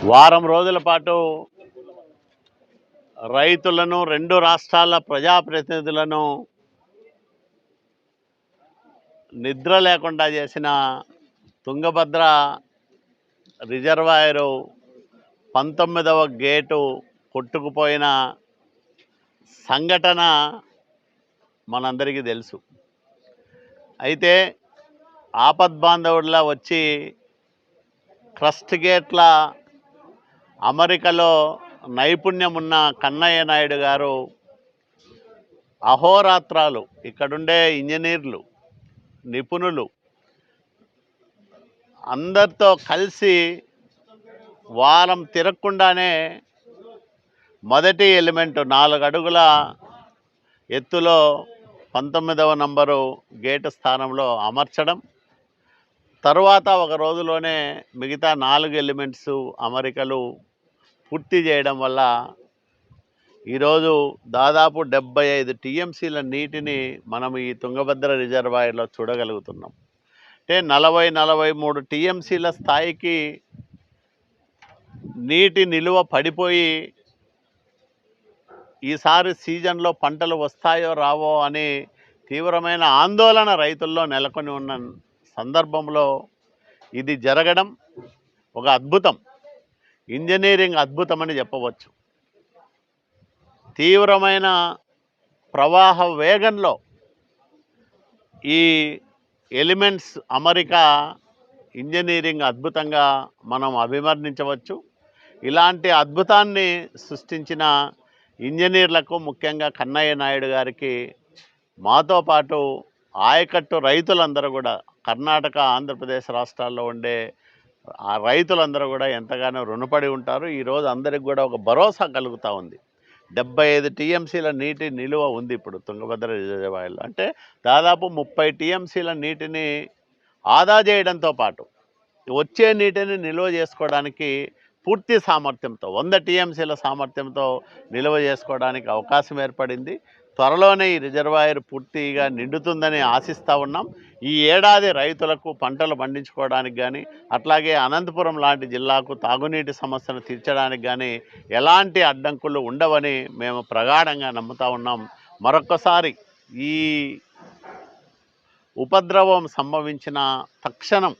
వారం రోజుల పాటు రైతులను, రెండు రాష్ట్రాల ప్రజాప్రతినిధులను నిద్ర లేకుండా చేసిన తుంగభద్ర రిజర్వాయరు 19వ గేటు కొట్టుకుపోయిన సంఘటన మనందరికీ తెలుసు. అయితే ఆపద్బాంధవుడిలా వచ్చి క్రస్ట్ గేట్ల అమరికలో నైపుణ్యం ఉన్న కన్నయ్య నాయుడు గారు అహోరాత్రాలు ఇక్కడుండే ఇంజనీర్లు, నిపుణులు అందరితో కలిసి వారం తిరగకుండానే మొదటి ఎలిమెంట్ 4 అడుగుల ఎత్తులో 19వ నంబరు గేటు స్థానంలో అమర్చడం, తరువాత ఒక రోజులోనే మిగతా 4 ఎలిమెంట్స్ అమరికలు పూర్తి చేయడం వల్ల ఈరోజు దాదాపు 75 టీఎంసీల నీటిని మనం ఈ తుంగభద్ర రిజర్వాయర్లో చూడగలుగుతున్నాం. అంటే 40-43 టీఎంసీల స్థాయికి నీటి నిలువ పడిపోయి ఈసారి సీజన్లో పంటలు వస్తాయో రావో అని తీవ్రమైన ఆందోళన రైతుల్లో నెలకొని ఉన్న సందర్భంలో ఇది జరగడం ఒక అద్భుతం, ఇంజనీరింగ్ అద్భుతం అని చెప్పవచ్చు. తీవ్రమైన ప్రవాహ వేగంలో ఈ ఎలిమెంట్స్ అమరిక ఇంజనీరింగ్ అద్భుతంగా మనం అభివర్ణించవచ్చు. ఇలాంటి అద్భుతాన్ని సృష్టించిన ఇంజనీర్లకు, ముఖ్యంగా కన్నయ్య నాయుడు గారికి మాతో పాటు ఆయకట్టు రైతులందరూ కూడా, కర్ణాటక, ఆంధ్రప్రదేశ్ రాష్ట్రాల్లో ఉండే ఆ రైతులందరూ కూడా ఎంతగానో రుణపడి ఉంటారు. ఈరోజు అందరికి కూడా ఒక భరోసా కలుగుతూ ఉంది. 75 టీఎంసీల నీటి నిలువ ఉంది ఇప్పుడు తుంగభద్ర రిజర్వాయర్లో. అంటే దాదాపు 30 టీఎంసీల నీటిని ఆదా చేయడంతో పాటు వచ్చే నీటిని నిల్వ చేసుకోవడానికి పూర్తి సామర్థ్యంతో 100 టీఎంసీల సామర్థ్యంతో నిల్వ చేసుకోవడానికి అవకాశం ఏర్పడింది. త్వరలోనే ఈ రిజర్వాయర్ పూర్తిగా నిండుతుందని ఆశిస్తూ ఉన్నాం. ఈ ఏడాది రైతులకు పంటలు పండించుకోవడానికి కానీ, అట్లాగే అనంతపురం లాంటి జిల్లాకు తాగునీటి సమస్యను తీర్చడానికి కానీ ఎలాంటి అడ్డంకులు ఉండవని మేము ప్రగాఢంగా నమ్ముతూ ఉన్నాం. మరొక్కసారి ఈ ఉపద్రవం సంభవించిన తక్షణం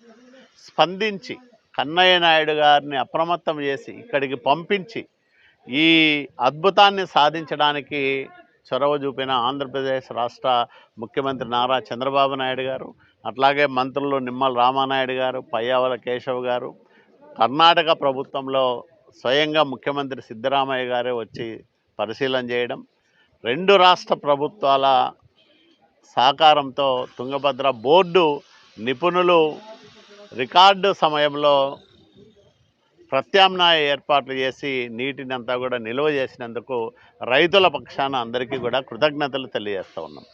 స్పందించి కన్నయ్య నాయుడు గారిని అప్రమత్తం చేసి ఇక్కడికి పంపించి ఈ అద్భుతాన్ని సాధించడానికి చొరవ చూపిన ఆంధ్రప్రదేశ్ రాష్ట్ర ముఖ్యమంత్రి నారా చంద్రబాబు నాయుడు గారు, అట్లాగే మంత్రులు నిమ్మల రామానాయుడు గారు, పయ్యావుల కేశవ్ గారు, కర్ణాటక ప్రభుత్వంలో స్వయంగా ముఖ్యమంత్రి సిద్ధరామయ్య గారే వచ్చి పరిశీలన చేయడం, రెండు రాష్ట్ర ప్రభుత్వాల సహకారంతో తుంగభద్ర బోర్డు నిపుణులు రికార్డు సమయంలో ప్రత్యామ్నాయ ఏర్పాట్లు చేసి నీటిని అంతా కూడా నిల్వ చేసినందుకు రైతుల పక్షాన అందరికీ కూడా కృతజ్ఞతలు తెలియజేస్తూ ఉన్నాం.